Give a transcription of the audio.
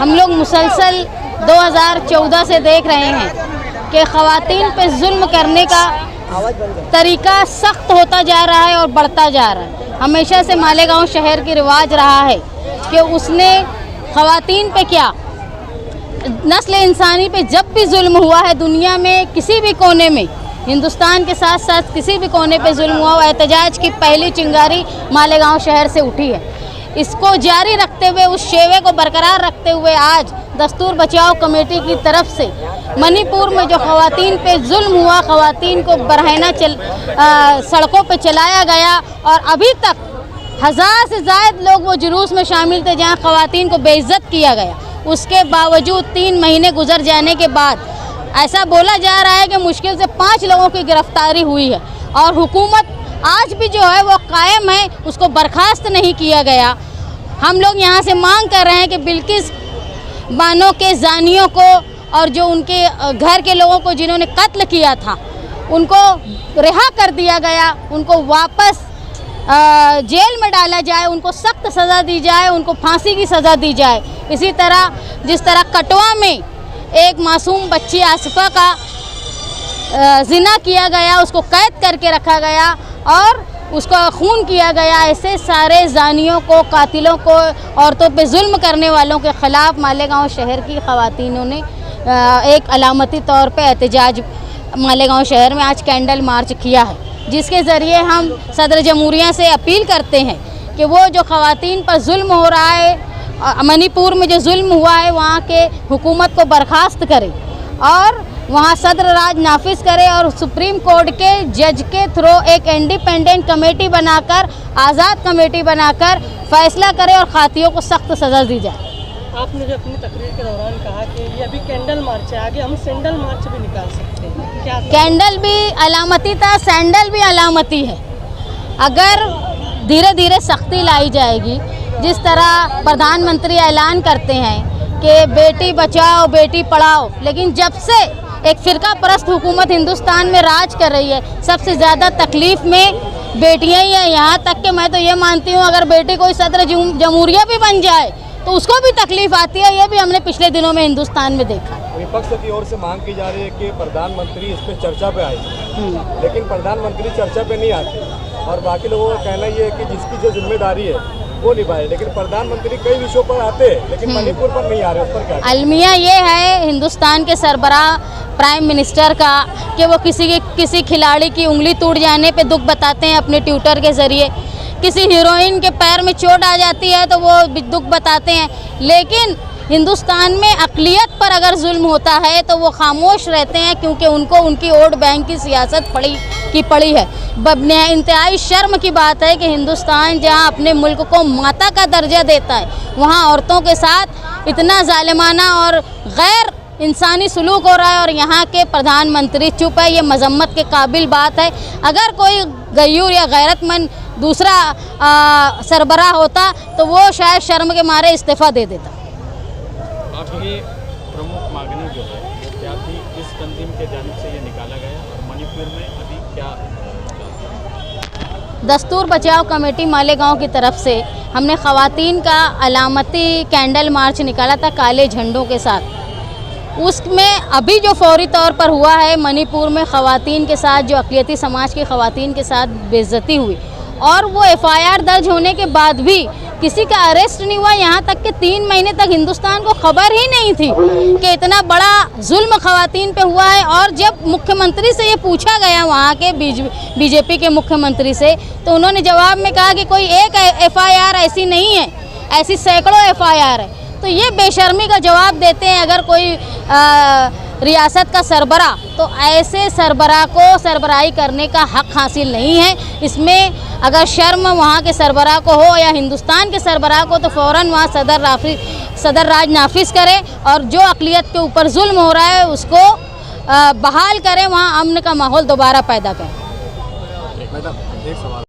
हम लोग मुसलसल 2014 से देख रहे हैं कि ख़वातीन पे जुल्म करने का तरीका सख्त होता जा रहा है और बढ़ता जा रहा है। हमेशा से मालेगांव शहर की रिवाज रहा है कि उसने ख़वातीन पे क्या, नस्ल इंसानी पे जब भी जुल्म हुआ है दुनिया में किसी भी कोने में, हिंदुस्तान के साथ साथ किसी भी कोने पे जुल्म हुआ हो, एहतजाज की पहली चिंगारी मालेगांव शहर से उठी है। इसको जारी रखते हुए, उस शेवे को बरकरार रखते हुए आज दस्तूर बचाओ कमेटी की तरफ से मणिपुर में जो ख़वातीन पे जुल्म हुआ, ख़वातीन को बरहना सड़कों पे चलाया गया और अभी तक 1000 से ज़ायद लोग वो जुलूस में शामिल थे जहां ख़वातीन को बेइज्जत किया गया। उसके बावजूद 3 महीने गुजर जाने के बाद ऐसा बोला जा रहा है कि मुश्किल से 5 लोगों की गिरफ्तारी हुई है और हुकूमत आज भी जो है वो कायम है, उसको बर्खास्त नहीं किया गया। हम लोग यहाँ से मांग कर रहे हैं कि बिल्किस बानो के जानियों को और जो उनके घर के लोगों को जिन्होंने कत्ल किया था उनको रिहा कर दिया गया, उनको वापस जेल में डाला जाए, उनको सख्त सज़ा दी जाए, उनको फांसी की सज़ा दी जाए। इसी तरह जिस तरह कटवा में एक मासूम बच्ची आसिफा का जिना किया गया, उसको कैद करके रखा गया और उसका खून किया गया, ऐसे सारे जानियों को, कातिलों को, औरतों पे जुल्म करने वालों के ख़िलाफ़ मालेगांव शहर की ख़वातीनों ने एक अलामती तौर पे एहतजाज मालेगांव शहर में आज कैंडल मार्च किया है, जिसके ज़रिए हम सदर जमहूरिया से अपील करते हैं कि वो जो ख़वातीन पर जुल्म हो रहा है, मणिपुर में जो जुल्म हुआ है, वहाँ के हुकूमत को बर्खास्त करे और वहाँ सदर राज नाफिज करे और सुप्रीम कोर्ट के जज के थ्रू एक इंडिपेंडेंट कमेटी बनाकर, आज़ाद कमेटी बनाकर फैसला करे और खातियों को सख्त सज़ा दी जाए। आपने जो अपनी तकरीर के दौरान कहा कि ये अभी कैंडल मार्च है, आगे हम सैंडल मार्च भी निकाल सकते हैं, क्या? कैंडल भी अलामती था, सैंडल भी अलामती है। अगर धीरे धीरे सख्ती लाई जाएगी, जिस तरह प्रधानमंत्री ऐलान करते हैं कि बेटी बचाओ बेटी पढ़ाओ, लेकिन जब से एक फ़िरका परस्त हुकूमत हिंदुस्तान में राज कर रही है, सबसे ज़्यादा तकलीफ़ में बेटियां ही हैं। यहाँ तक कि मैं तो ये मानती हूँ अगर बेटी कोई सदर जमहूरिया भी बन जाए तो उसको भी तकलीफ़ आती है। ये भी हमने पिछले दिनों में हिंदुस्तान में देखा। विपक्ष की ओर से मांग की जा रही है कि प्रधानमंत्री इस पर चर्चा पे आए, लेकिन प्रधानमंत्री चर्चा पे नहीं आते और बाकी लोगों का कहना ये है कि जिसकी जो जिम्मेदारी है वो निभाए, लेकिन प्रधानमंत्री कई विषयों पर आते हैं लेकिन मणिपुर पर नहीं आ रहे। उस पर क्या अलमिया ये है हिंदुस्तान के सरबराह प्राइम मिनिस्टर का कि वो किसी खिलाड़ी की उंगली टूट जाने पे दुख बताते हैं अपने ट्विटर के ज़रिए, किसी हीरोइन के पैर में चोट आ जाती है तो वो दुख बताते हैं, लेकिन हिंदुस्तान में अक़लियत पर अगर जुल्म होता है तो वो खामोश रहते हैं क्योंकि उनको उनकी वोट बैंक की सियासत पड़ी है। इंतहाई शर्म की बात है कि हिंदुस्तान जहां अपने मुल्क को माता का दर्जा देता है, वहां औरतों के साथ इतना ज़ालिमाना और गैर इंसानी सलूक हो रहा है और यहाँ के प्रधानमंत्री चुप है। ये मजम्मत के काबिल बात है। अगर कोई गयूर या गैरतमंद दूसरा सरबराह होता तो वो शायद शर्म के मारे इस्तीफ़ा दे देता। आपकी प्रमुख मांगनी जो है क्या थी, किस तंजीम के जानिब से ये निकाला गया और मणिपुर में अभी क्या? दस्तूर बचाओ कमेटी मालेगांव की तरफ से हमने ख़वातीन का अलामती कैंडल मार्च निकाला था काले झंडों के साथ। उसमें अभी जो फौरी तौर पर हुआ है, मणिपुर में ख़वातीन के साथ जो अक़लियती समाज की ख़वातीन के साथ बेइज्जती हुई और वो FIR दर्ज होने के बाद भी किसी का अरेस्ट नहीं हुआ। यहाँ तक कि 3 महीने तक हिंदुस्तान को खबर ही नहीं थी कि इतना बड़ा जुल्म ख़वातीन पे हुआ है। और जब मुख्यमंत्री से ये पूछा गया, वहाँ के बीजेपी के मुख्यमंत्री से, तो उन्होंने जवाब में कहा कि कोई एक FIR ऐसी नहीं है, ऐसी सैकड़ों FIR है। तो ये बेशर्मी का जवाब देते हैं अगर कोई रियासत का सरबरा, तो ऐसे सरबरा को सरबराही करने का हक़ हासिल नहीं है। इसमें अगर शर्म वहाँ के सरबरा को हो या हिंदुस्तान के सरबरा को तो फ़ौरन वहाँ सदर राज नाफिज करे और जो अक़लियत के ऊपर जुल्म हो रहा है उसको बहाल करें, वहाँ अमन का माहौल दोबारा पैदा करें। मैडम एक सवाल